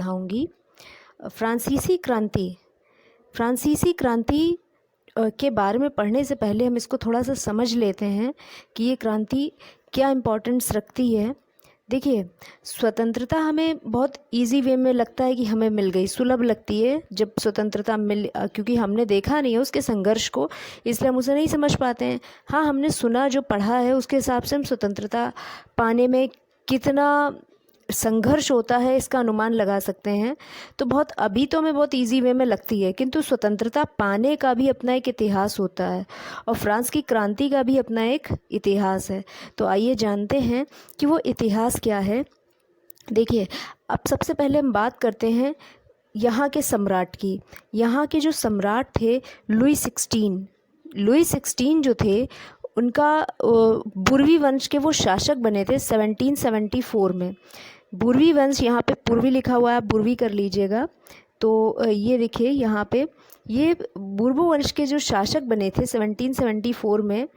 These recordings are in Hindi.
पढ़ाऊँगी। फ्रांसीसी क्रांति के बारे में पढ़ने से पहले हम इसको थोड़ा सा समझ लेते हैं कि ये क्रांति क्या इम्पोर्टेंस रखती है। देखिए, स्वतंत्रता हमें बहुत इजी वे में लगता है कि हमें मिल गई, सुलभ लगती है जब स्वतंत्रता क्योंकि हमने देखा नहीं है उसके संघर्ष को, इसलिए हम उसे नहीं समझ पाते हैं। हाँ, हमने सुना, जो पढ़ा है उसके हिसाब से हम स्वतंत्रता पाने में कितना संघर्ष होता है इसका अनुमान लगा सकते हैं। तो बहुत अभी तो हमें बहुत इजी वे में लगती है, किंतु स्वतंत्रता पाने का भी अपना एक इतिहास होता है और फ्रांस की क्रांति का भी अपना एक इतिहास है। तो आइए जानते हैं कि वो इतिहास क्या है। देखिए, अब सबसे पहले हम बात करते हैं यहाँ के सम्राट की। यहाँ के जो सम्राट थे लुई 16 जो थे, उनका बुर्वी वंश के वो शासक बने थे 1774 में। बुर्वी वंश, यहाँ पे पूर्वी लिखा हुआ है, आप बुर्वी कर लीजिएगा। तो ये देखिए यहाँ पे, ये बुर्बो वंश के जो शासक बने थे 1774 में।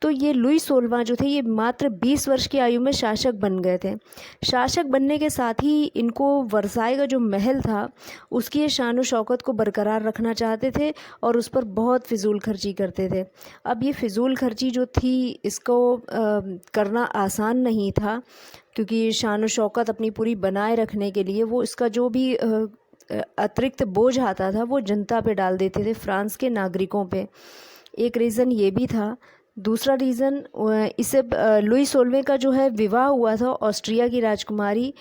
तो ये लुई 16वां जो थे, ये मात्र 20 वर्ष की आयु में शासक बन गए थे। शासक बनने के साथ ही इनको वर्साई का जो महल था उसकी ये शान और शौकत को बरकरार रखना चाहते थे और उस पर बहुत फिजूल खर्ची करते थे। अब ये फिजूल खर्ची जो थी, इसको करना आसान नहीं था, क्योंकि शान और शौकत अपनी पूरी बनाए रखने के लिए वो इसका जो भी अतिरिक्त बोझ आता था वो जनता पे डाल देते थे, फ्रांस के नागरिकों पे। एक रीज़न ये भी था। दूसरा रीज़न, इसे लुई 16वें का जो है विवाह हुआ था ऑस्ट्रिया की राजकुमारी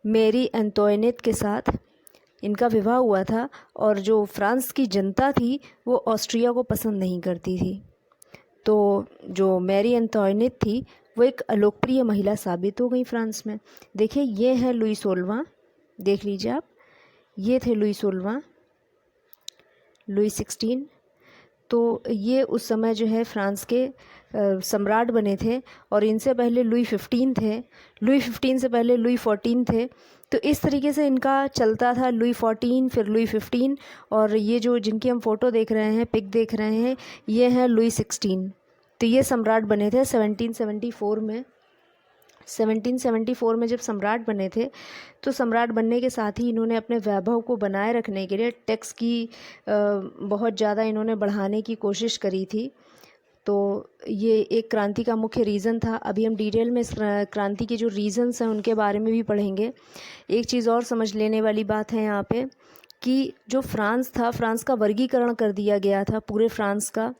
मेरी एंटोइनेट के साथ, इनका विवाह हुआ था। और जो फ्रांस की जनता थी वो ऑस्ट्रिया को पसंद नहीं करती थी। तो जो मैरी एंटोइनेट थी वो एक अलोकप्रिय महिला साबित हो गई फ्रांस में। देखिए, ये है लुई 16वां, देख लीजिए आप, ये थे लुई 16वां, लुई 16। तो ये उस समय जो है फ्रांस के सम्राट बने थे। और इनसे पहले लुई 15 थे, लुई 15 से पहले लुई 14 थे। तो इस तरीके से इनका चलता था, लुई 14 फिर लुई 15। और ये जो जिनकी हम फ़ोटो देख रहे हैं, पिक देख रहे हैं, ये हैं लुई 16। तो ये सम्राट बने थे 1774 में। 1774 में जब सम्राट बने थे, तो सम्राट बनने के साथ ही इन्होंने अपने वैभव को बनाए रखने के लिए टैक्स की बहुत ज़्यादा इन्होंने बढ़ाने की कोशिश करी थी। तो ये एक क्रांति का मुख्य रीज़न था। अभी हम डिटेल में इस क्रांति के जो रीज़न्स हैं उनके बारे में भी पढ़ेंगे। एक चीज़ और समझ लेने वाली बात है यहाँ पे, कि जो फ्रांस था, फ्रांस का वर्गीकरण कर दिया गया था, पूरे फ्रांस का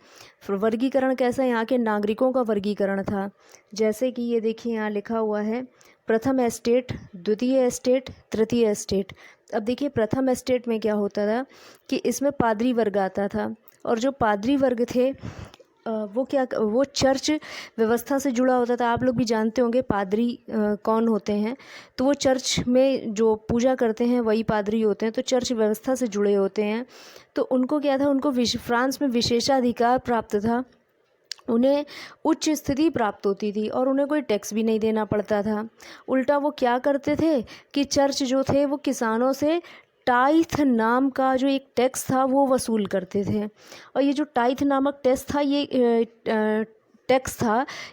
वर्गीकरण कैसा, यहाँ के नागरिकों का वर्गीकरण था। जैसे कि ये देखिए यहाँ लिखा हुआ है, प्रथम एस्टेट, द्वितीय एस्टेट, तृतीय एस्टेट। अब देखिए, प्रथम एस्टेट में क्या होता था कि इसमें पादरी वर्ग आता था, और जो पादरी वर्ग थे वो चर्च व्यवस्था से जुड़ा होता था। आप लोग भी जानते होंगे पादरी कौन होते हैं। तो वो चर्च में जो पूजा करते हैं वही पादरी होते हैं, तो चर्च व्यवस्था से जुड़े होते हैं। तो उनको क्या था, उनको फ्रांस में विशेषाधिकार प्राप्त था, उन्हें उच्च स्थिति प्राप्त होती थी और उन्हें कोई टैक्स भी नहीं देना पड़ता था। उल्टा वो क्या करते थे कि चर्च जो थे वो किसानों से टाइथ नाम का जो एक टैक्स था वो वसूल करते थे। और ये जो टाइथ नामक टैक्स था,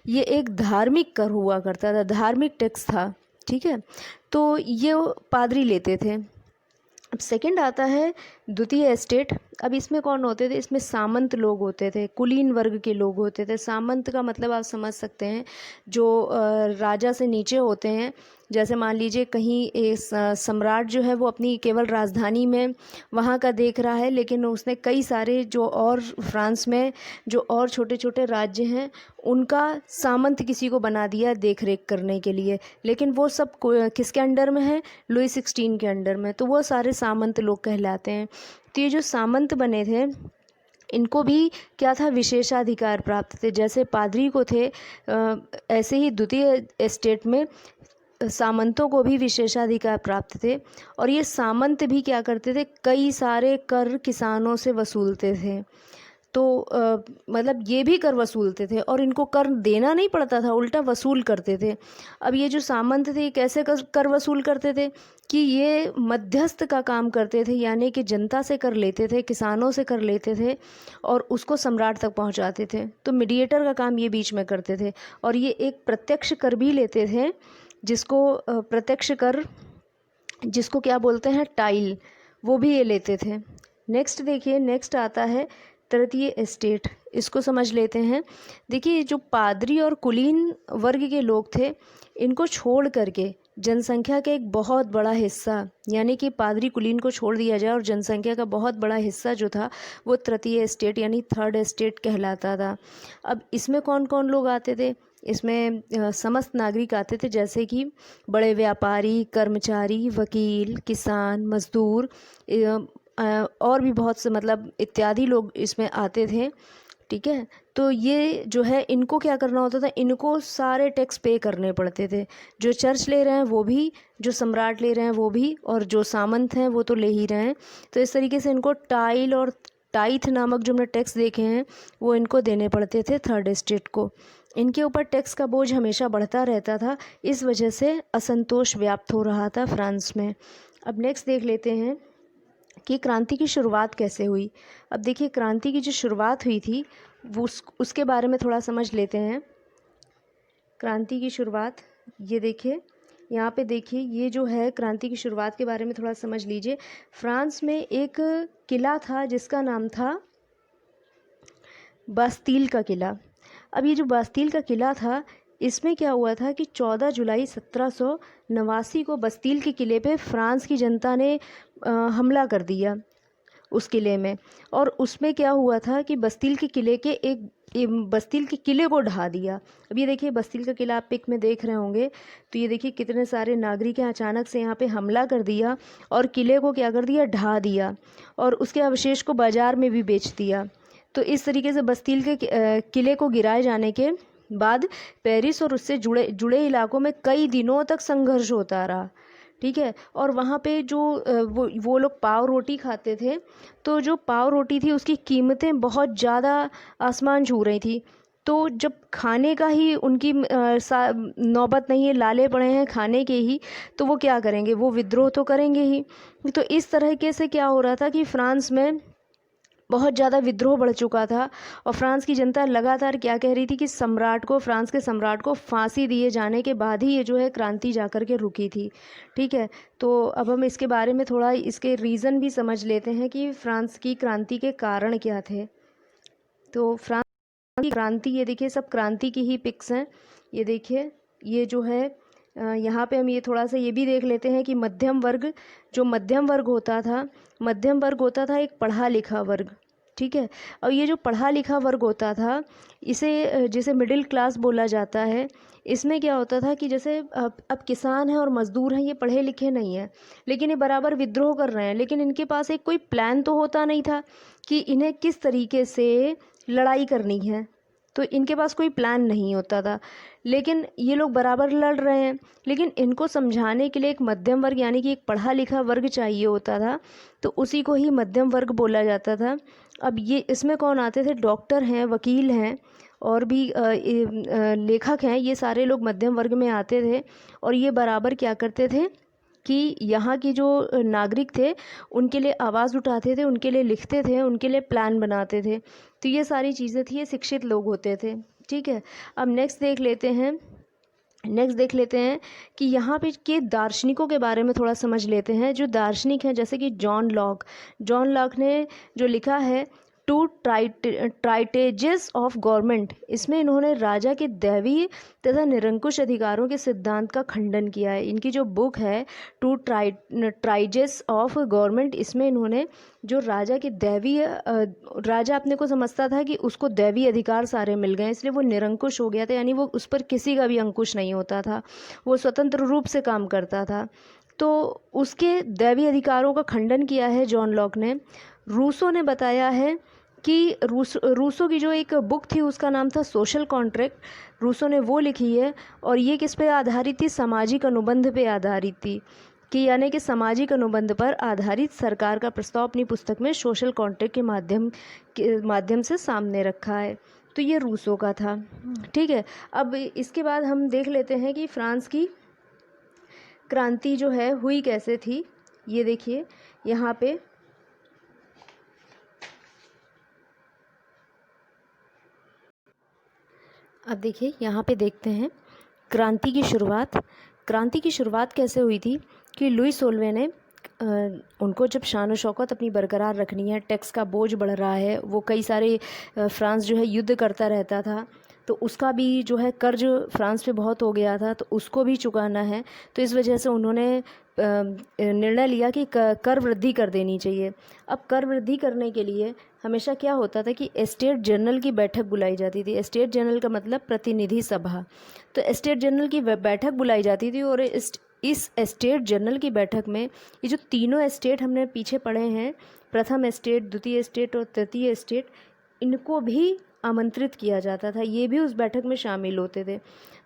ये एक धार्मिक कर हुआ करता था, धार्मिक टैक्स था, ठीक है। तो ये पादरी लेते थे। अब सेकंड आता है द्वितीय एस्टेट। अब इसमें कौन होते थे, इसमें सामंत लोग होते थे, कुलीन वर्ग के लोग होते थे। सामंत का मतलब आप समझ सकते हैं, जो राजा से नीचे होते हैं। जैसे मान लीजिए कहीं सम्राट जो है वो अपनी केवल राजधानी में वहाँ का देख रहा है, लेकिन उसने कई सारे जो और फ्रांस में जो और छोटे छोटे राज्य हैं उनका सामंत किसी को बना दिया देख रेख करने के लिए, लेकिन वो सब किसके अंडर में है, लुई 16 के अंडर में। तो वो सारे सामंत लोग कहलाते हैं। तो ये जो सामंत बने थे, इनको भी क्या था, विशेषाधिकार प्राप्त थे। जैसे पादरी को थे, ऐसे ही द्वितीय एस्टेट में सामंतों को भी विशेषाधिकार प्राप्त थे। और ये सामंत भी क्या करते थे, कई सारे कर किसानों से वसूलते थे। तो मतलब ये भी कर वसूलते थे और इनको कर देना नहीं पड़ता था, उल्टा वसूल करते थे। अब ये जो सामंत थे कैसे कर वसूल करते थे कि ये मध्यस्थ का काम करते थे, यानी कि जनता से कर लेते थे, किसानों से कर लेते थे और उसको सम्राट तक पहुंचाते थे। तो मीडिएटर का काम ये बीच में करते थे। और ये एक प्रत्यक्ष कर भी लेते थे, जिसको प्रत्यक्ष कर जिसको क्या बोलते हैं टाइल, वो भी ये लेते थे। नेक्स्ट देखिए, नेक्स्ट आता है तृतीय एस्टेट, इसको समझ लेते हैं। देखिए जो पादरी और कुलीन वर्ग के लोग थे, इनको छोड़ करके जनसंख्या का एक बहुत बड़ा हिस्सा, यानी कि पादरी कुलीन को छोड़ दिया जाए और जनसंख्या का बहुत बड़ा हिस्सा जो था वो तृतीय एस्टेट यानी थर्ड एस्टेट कहलाता था। अब इसमें कौन कौन लोग आते थे? इसमें समस्त नागरिक आते थे, जैसे कि बड़े व्यापारी, कर्मचारी, वकील, किसान, मजदूर और भी बहुत से मतलब इत्यादि लोग इसमें आते थे। ठीक है, तो ये जो है इनको क्या करना होता था, इनको सारे टैक्स पे करने पड़ते थे। जो चर्च ले रहे हैं वो भी, जो सम्राट ले रहे हैं वो भी, और जो सामंत हैं वो तो ले ही रहे हैं। तो इस तरीके से इनको टाइल और टाइथ नामक जो हमने टैक्स देखे हैं वो इनको देने पड़ते थे थर्ड एस्टेट को। इनके ऊपर टैक्स का बोझ हमेशा बढ़ता रहता था, इस वजह से असंतोष व्याप्त हो रहा था फ्रांस में। अब नेक्स्ट देख लेते हैं कि क्रांति की शुरुआत कैसे हुई। अब देखिए क्रांति की जो शुरुआत हुई थी वो उसके बारे में थोड़ा समझ लेते हैं। क्रांति की शुरुआत, ये देखिए यहाँ पे देखिए, ये जो है क्रांति की शुरुआत के बारे में थोड़ा समझ लीजिए। फ्रांस में एक किला था जिसका नाम था बास्तील का किला। अब ये जो बास्तील का किला था, इसमें क्या हुआ था कि 14 जुलाई 1789 को बास्तील के किले पे फ्रांस की जनता ने हमला कर दिया उस किले में। और उसमें क्या हुआ था कि बास्तील के किले के बास्तील के किले को ढा दिया। अब ये देखिए बास्तील का किला आप पिक में देख रहे होंगे, तो ये देखिए कितने सारे नागरिक हैं, अचानक से यहाँ पे हमला कर दिया और किले को क्या कर दिया, ढा दिया, और उसके अवशेष को बाज़ार में भी बेच दिया। तो इस तरीके से बास्तील के किले को गिराए जाने के बाद पेरिस और उससे जुड़े जुड़े इलाकों में कई दिनों तक संघर्ष होता रहा। ठीक है, और वहाँ पे जो वो लोग पाव रोटी खाते थे, तो जो पाव रोटी थी उसकी कीमतें बहुत ज़्यादा आसमान छू रही थी। तो जब खाने का ही उनकी नौबत नहीं है, लाले पड़े हैं खाने के ही, तो वो क्या करेंगे, वो विद्रोह तो करेंगे ही। तो इस तरीके से क्या हो रहा था कि फ्रांस में बहुत ज़्यादा विद्रोह बढ़ चुका था, और फ्रांस की जनता लगातार क्या कह रही थी कि सम्राट को, फ्रांस के सम्राट को फांसी दिए जाने के बाद ही ये जो है क्रांति जा कर के रुकी थी। ठीक है, तो अब हम इसके बारे में थोड़ा इसके रीज़न भी समझ लेते हैं कि फ्रांस की क्रांति के कारण क्या थे। तो फ्रांस की क्रांति, ये देखिए सब क्रांति की ही पिक्स हैं। ये देखिए, ये जो है यहाँ पे हम ये थोड़ा सा ये भी देख लेते हैं कि मध्यम वर्ग, जो मध्यम वर्ग होता था, मध्यम वर्ग होता था एक पढ़ा लिखा वर्ग। ठीक है, और ये जो पढ़ा लिखा वर्ग होता था, इसे जिसे मिडिल क्लास बोला जाता है। इसमें क्या होता था कि जैसे अब किसान हैं और मज़दूर हैं, ये पढ़े लिखे नहीं हैं, लेकिन ये बराबर विद्रोह कर रहे हैं, लेकिन इनके पास एक कोई प्लान तो होता नहीं था कि इन्हें किस तरीके से लड़ाई करनी है। तो इनके पास कोई प्लान नहीं होता था, लेकिन ये लोग बराबर लड़ रहे हैं, लेकिन इनको समझाने के लिए एक मध्यम वर्ग यानी कि एक पढ़ा लिखा वर्ग चाहिए होता था, तो उसी को ही मध्यम वर्ग बोला जाता था। अब ये इसमें कौन आते थे, डॉक्टर हैं, वकील हैं, और भी लेखक हैं, ये सारे लोग मध्यम वर्ग में आते थे। और ये बराबर क्या करते थे कि यहाँ की जो नागरिक थे उनके लिए आवाज़ उठाते थे, उनके लिए लिखते थे, उनके लिए प्लान बनाते थे। तो ये सारी चीज़ें थी, ये शिक्षित लोग होते थे। ठीक है, अब नेक्स्ट देख लेते हैं कि यहाँ पे के दार्शनिकों के बारे में थोड़ा समझ लेते हैं। जो दार्शनिक हैं जैसे कि जॉन लॉक ने जो लिखा है टू ट्राइटेजेस ऑफ गवर्नमेंट, इसमें इन्होंने राजा के दैवीय तथा निरंकुश अधिकारों के सिद्धांत का खंडन किया है। इनकी जो बुक है टू ट्राइजेस ऑफ गवर्नमेंट, इसमें इन्होंने जो राजा के दैवीय राजा अपने को समझता था कि उसको दैवीय अधिकार सारे मिल गए, इसलिए वो निरंकुश हो गया था, यानी वो उस पर किसी का भी अंकुश नहीं होता था, वो स्वतंत्र रूप से काम करता था। तो उसके दैवीय अधिकारों का खंडन किया है जॉन लॉक ने। रूसो ने बताया है कि रूसो की जो एक बुक थी उसका नाम था सोशल कॉन्ट्रैक्ट, रूसो ने वो लिखी है, और ये किस पे आधारित थी, सामाजिक अनुबंध पे आधारित थी, कि यानी कि सामाजिक अनुबंध पर आधारित सरकार का प्रस्ताव अपनी पुस्तक में सोशल कॉन्ट्रैक्ट के माध्यम से सामने रखा है। तो ये रूसो का था। ठीक है, अब इसके बाद हम देख लेते हैं कि फ्रांस की क्रांति जो है हुई कैसे थी। ये देखिए यहाँ पे अब देखिए यहाँ पे देखते हैं क्रांति की शुरुआत कैसे हुई थी। कि लुई सोल्वे ने उनको जब शान शौकत अपनी बरकरार रखनी है, टैक्स का बोझ बढ़ रहा है, वो कई सारे फ्रांस जो है युद्ध करता रहता था, तो उसका भी जो है कर्ज फ्रांस पे बहुत हो गया था, तो उसको भी चुकाना है। तो इस वजह से उन्होंने निर्णय लिया कि कर वृद्धि कर देनी चाहिए। अब कर वृद्धि करने के लिए हमेशा क्या होता था कि एस्टेट जनरल की बैठक बुलाई जाती थी। एस्टेट जनरल का मतलब प्रतिनिधि सभा। तो एस्टेट जनरल की बैठक बुलाई जाती थी और इस एस्टेट जनरल की बैठक में ये जो तीनों एस्टेट हमने पीछे पढ़े हैं, प्रथम एस्टेट, द्वितीय एस्टेट और तृतीय एस्टेट, इनको भी आमंत्रित किया जाता था, ये भी उस बैठक में शामिल होते थे।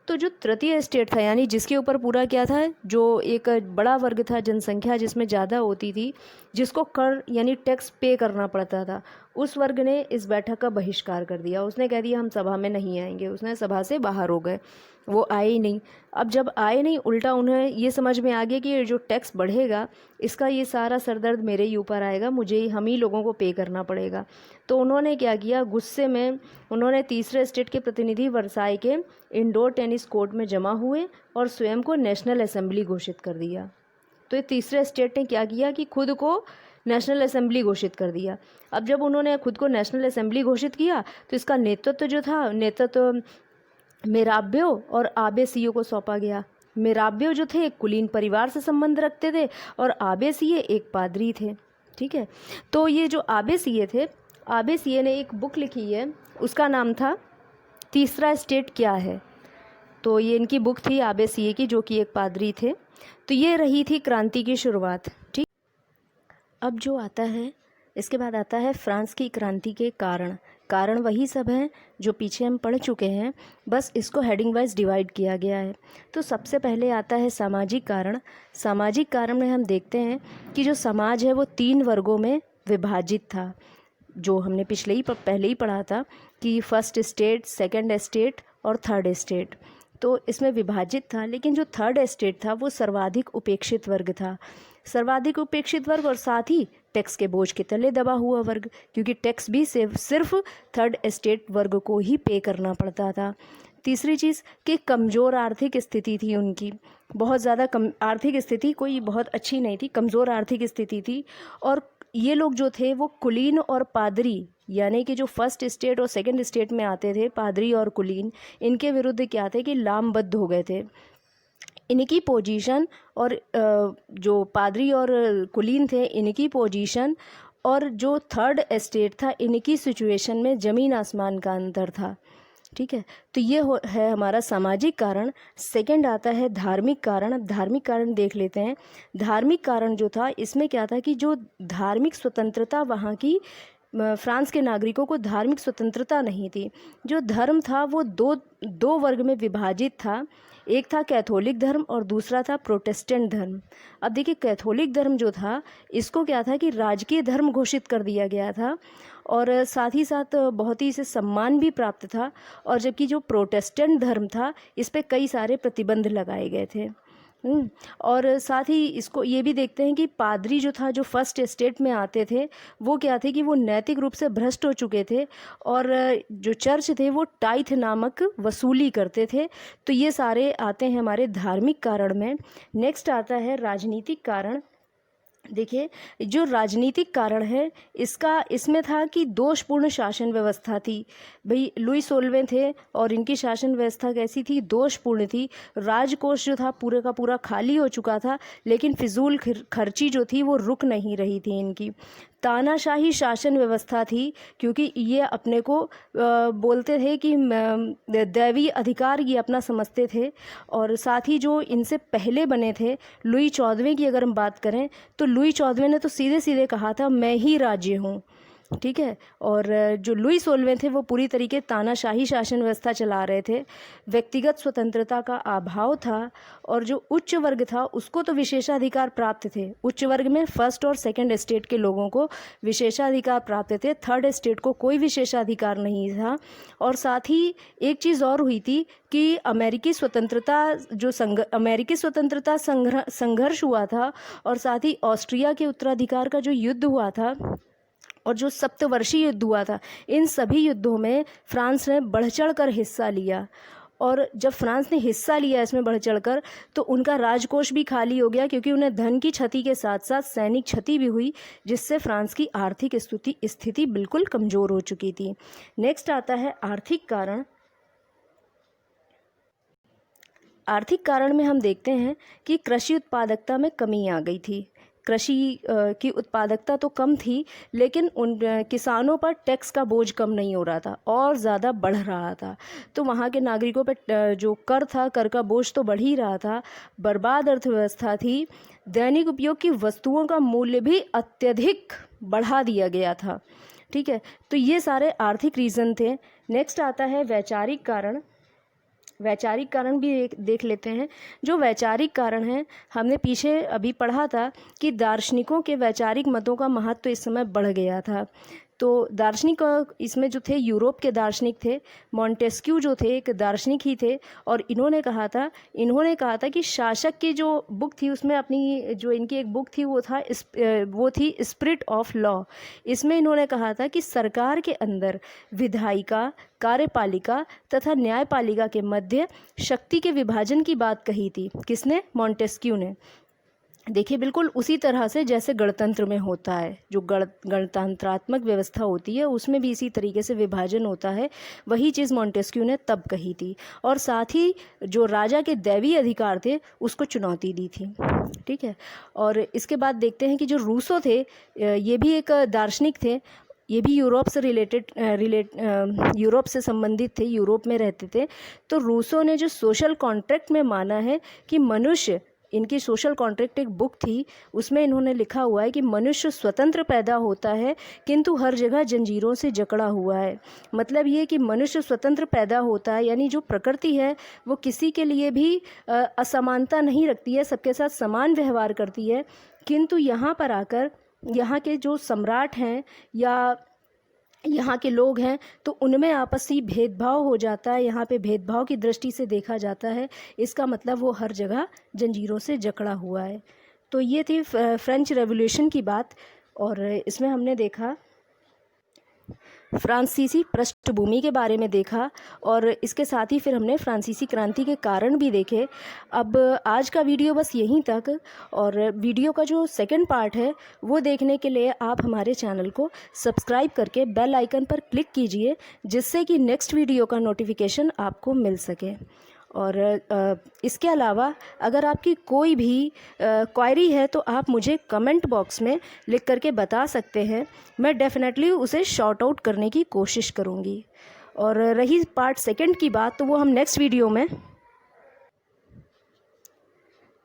तो जो तृतीय एस्टेट था, यानी जिसके ऊपर पूरा क्या था, जो एक बड़ा वर्ग था, जनसंख्या जिसमें ज़्यादा होती थी, जिसको कर यानी टैक्स पे करना पड़ता था, उस वर्ग ने इस बैठक का बहिष्कार कर दिया। उसने कह दिया हम सभा में नहीं आएंगे, उसने सभा से बाहर हो गए, वो आए ही नहीं। अब जब आए नहीं, उल्टा उन्हें ये समझ में आ गया कि ये जो टैक्स बढ़ेगा इसका ये सारा सरदर्द मेरे ही ऊपर आएगा, मुझे हम ही लोगों को पे करना पड़ेगा। तो उन्होंने क्या किया, गुस्से में उन्होंने तीसरे स्टेट के प्रतिनिधि वर्साई के इंडोर टेनिस कोर्ट में जमा हुए और स्वयं को नेशनल असेंबली घोषित कर दिया। तो ये तीसरे स्टेट ने क्या किया कि खुद को नेशनल असेंबली घोषित कर दिया। अब जब उन्होंने खुद को नेशनल असेंबली घोषित किया तो इसका नेतृत्व जो था, नेतृत्व मेराब्यो और आबेसियो को सौंपा गया। मेराब्यो जो थे एक कुलीन परिवार से संबंध रखते थे और आबेसिये एक पादरी थे। ठीक है, तो ये जो आबेसिये थे, आबेसिये ने एक बुक लिखी है, उसका नाम था तीसरा स्टेट क्या है। तो ये इनकी बुक थी आबेसिये की, जो कि एक पादरी थे। तो ये रही थी क्रांति की शुरुआत। ठीक, अब जो आता है इसके बाद आता है फ्रांस की क्रांति के कारण। कारण वही सब हैं जो पीछे हम पढ़ चुके हैं, बस इसको हेडिंग वाइज डिवाइड किया गया है। तो सबसे पहले आता है सामाजिक कारण। सामाजिक कारण में हम देखते हैं कि जो समाज है वो 3 वर्गों में विभाजित था, जो हमने पहले ही पढ़ा था कि फर्स्ट स्टेट, सेकंड स्टेट और थर्ड स्टेट। तो इसमें विभाजित था, लेकिन जो थर्ड स्टेट था वो सर्वाधिक उपेक्षित वर्ग था। सर्वाधिक उपेक्षित वर्ग और साथ ही टैक्स के बोझ के तले दबा हुआ वर्ग, क्योंकि टैक्स भी सिर्फ थर्ड एस्टेट वर्ग को ही पे करना पड़ता था। तीसरी चीज़ कि कमज़ोर आर्थिक स्थिति थी उनकी, बहुत ज़्यादा आर्थिक स्थिति कोई बहुत अच्छी नहीं थी, कमज़ोर आर्थिक स्थिति थी। और ये लोग जो थे वो कुलीन और पादरी, यानी कि जो फर्स्ट स्टेट और सेकंड स्टेट में आते थे, पादरी और कुलीन, इनके विरुद्ध क्या थे कि लामबद्ध हो गए थे। इनकी पोजीशन और जो पादरी और कुलीन थे, इनकी पोजीशन और जो थर्ड एस्टेट था, इनकी सिचुएशन में ज़मीन आसमान का अंतर था। ठीक है, तो ये है हमारा सामाजिक कारण। सेकंड आता है धार्मिक कारण। अब धार्मिक कारण देख लेते हैं। धार्मिक कारण जो था, इसमें क्या था कि जो धार्मिक स्वतंत्रता वहाँ की, फ्रांस के नागरिकों को धार्मिक स्वतंत्रता नहीं थी। जो धर्म था वो दो वर्ग में विभाजित था, एक था कैथोलिक धर्म और दूसरा था प्रोटेस्टेंट धर्म। अब देखिए, कैथोलिक धर्म जो था, इसको क्या था कि राजकीय धर्म घोषित कर दिया गया था और साथ ही साथ बहुत ही इसे सम्मान भी प्राप्त था। और जबकि जो प्रोटेस्टेंट धर्म था, इस पे कई सारे प्रतिबंध लगाए गए थे। और साथ ही इसको ये भी देखते हैं कि पादरी जो था, जो फर्स्ट स्टेट में आते थे, वो क्या थे कि वो नैतिक रूप से भ्रष्ट हो चुके थे और जो चर्च थे वो टाइथ नामक वसूली करते थे। तो ये सारे आते हैं हमारे धार्मिक कारण में। नेक्स्ट आता है राजनीतिक कारण। देखिए, जो राजनीतिक कारण है इसमें था कि दोषपूर्ण शासन व्यवस्था थी। भाई लुई सोल्वे थे और इनकी शासन व्यवस्था कैसी थी, दोषपूर्ण थी। राजकोष जो था पूरे का पूरा खाली हो चुका था, लेकिन फिजूल खर्ची जो थी वो रुक नहीं रही थी इनकी। तानाशाही शासन व्यवस्था थी, क्योंकि ये अपने को बोलते थे कि दैवीय अधिकार ये अपना समझते थे। और साथ ही जो इनसे पहले बने थे, लुई 14वें की अगर हम बात करें, तो लुई 14वें ने तो सीधे सीधे कहा था मैं ही राज्य हूँ। ठीक है, और जो लुई सोल्वे थे वो पूरी तरीके तानाशाही शासन व्यवस्था चला रहे थे। व्यक्तिगत स्वतंत्रता का अभाव था और जो उच्च वर्ग था उसको तो विशेषाधिकार प्राप्त थे। उच्च वर्ग में फर्स्ट और सेकंड स्टेट के लोगों को विशेषाधिकार प्राप्त थे, थर्ड स्टेट को कोई विशेषाधिकार नहीं था। और साथ ही एक चीज़ और हुई थी कि अमेरिकी स्वतंत्रता संघर्ष हुआ था और साथ ही ऑस्ट्रिया के उत्तराधिकार का जो युद्ध हुआ था और जो सप्तवर्षीय युद्ध हुआ था, इन सभी युद्धों में फ्रांस ने बढ़ चढ़ कर हिस्सा लिया। और जब फ्रांस ने हिस्सा लिया इसमें बढ़ चढ़कर तो उनका राजकोष भी खाली हो गया, क्योंकि उन्हें धन की क्षति के साथ साथ सैनिक क्षति भी हुई, जिससे फ्रांस की आर्थिक स्थिति बिल्कुल कमज़ोर हो चुकी थी। नेक्स्ट आता है आर्थिक कारण। आर्थिक कारण में हम देखते हैं कि कृषि उत्पादकता में कमी आ गई थी। कृषि की उत्पादकता तो कम थी, लेकिन उन किसानों पर टैक्स का बोझ कम नहीं हो रहा था और ज़्यादा बढ़ रहा था। तो वहाँ के नागरिकों पर जो कर था, कर का बोझ तो बढ़ ही रहा था। बर्बाद अर्थव्यवस्था थी। दैनिक उपयोग की वस्तुओं का मूल्य भी अत्यधिक बढ़ा दिया गया था। ठीक है, तो ये सारे आर्थिक रीज़न थे। नेक्स्ट आता है वैचारिक कारण। वैचारिक कारण भी देख लेते हैं। जो वैचारिक कारण हैं, हमने पीछे अभी पढ़ा था कि दार्शनिकों के वैचारिक मतों का महत्व इस समय बढ़ गया था। तो दार्शनिक इसमें जो थे यूरोप के दार्शनिक थे। मॉन्टेस्क्यू जो थे एक दार्शनिक ही थे, और इन्होंने कहा था कि शासक की जो बुक थी उसमें अपनी जो इनकी एक बुक थी वो थी स्पिरिट ऑफ लॉ। इसमें इन्होंने कहा था कि सरकार के अंदर विधायिका, कार्यपालिका तथा न्यायपालिका के मध्य शक्ति के विभाजन की बात कही थी। किसने? मॉन्टेस्क्यू ने। देखिए, बिल्कुल उसी तरह से जैसे गणतंत्र में होता है, जो गणतंत्रात्मक व्यवस्था होती है उसमें भी इसी तरीके से विभाजन होता है। वही चीज़ मॉन्टेस्क्यू ने तब कही थी, और साथ ही जो राजा के दैवीय अधिकार थे उसको चुनौती दी थी। ठीक है, और इसके बाद देखते हैं कि जो रूसो थे, ये भी एक दार्शनिक थे। ये भी यूरोप से यूरोप से संबंधित थे, यूरोप में रहते थे। तो रूसो ने जो सोशल कॉन्ट्रैक्ट में माना है कि मनुष्य, इनकी सोशल कॉन्ट्रैक्ट एक बुक थी, उसमें इन्होंने लिखा हुआ है कि मनुष्य स्वतंत्र पैदा होता है किंतु हर जगह जंजीरों से जकड़ा हुआ है। मतलब ये कि मनुष्य स्वतंत्र पैदा होता है, यानी जो प्रकृति है वो किसी के लिए भी असमानता नहीं रखती है, सबके साथ समान व्यवहार करती है। किंतु यहाँ पर आकर यहाँ के जो सम्राट हैं या यहाँ के लोग हैं, तो उनमें आपसी भेदभाव हो जाता है। यहाँ पे भेदभाव की दृष्टि से देखा जाता है। इसका मतलब वो हर जगह जंजीरों से जकड़ा हुआ है। तो ये थी फ्रेंच रेवोल्यूशन की बात, और इसमें हमने देखा फ्रांसीसी पृष्ठभूमि के बारे में देखा, और इसके साथ ही फिर हमने फ्रांसीसी क्रांति के कारण भी देखे। अब आज का वीडियो बस यहीं तक, और वीडियो का जो सेकंड पार्ट है वो देखने के लिए आप हमारे चैनल को सब्सक्राइब करके बेल आइकन पर क्लिक कीजिए, जिससे कि नेक्स्ट वीडियो का नोटिफिकेशन आपको मिल सके। और इसके अलावा अगर आपकी कोई भी क्वेरी है तो आप मुझे कमेंट बॉक्स में लिख करके बता सकते हैं। मैं डेफिनेटली उसे शॉर्ट आउट करने की कोशिश करूँगी। और रही पार्ट सेकंड की बात, तो वो हम नेक्स्ट वीडियो में,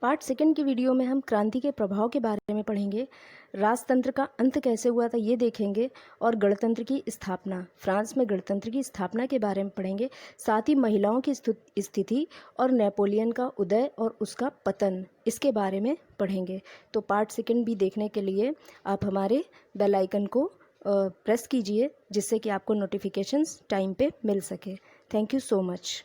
पार्ट सेकंड की वीडियो में हम क्रांति के प्रभाव के बारे में पढ़ेंगे। राजतंत्र का अंत कैसे हुआ था ये देखेंगे, और गणतंत्र की स्थापना, फ्रांस में गणतंत्र की स्थापना के बारे में पढ़ेंगे। साथ ही महिलाओं की स्थिति और नेपोलियन का उदय और उसका पतन, इसके बारे में पढ़ेंगे। तो पार्ट सेकंड भी देखने के लिए आप हमारे बेल आइकन को प्रेस कीजिए, जिससे कि आपको नोटिफिकेशंस टाइम पे मिल सके। Thank you so much.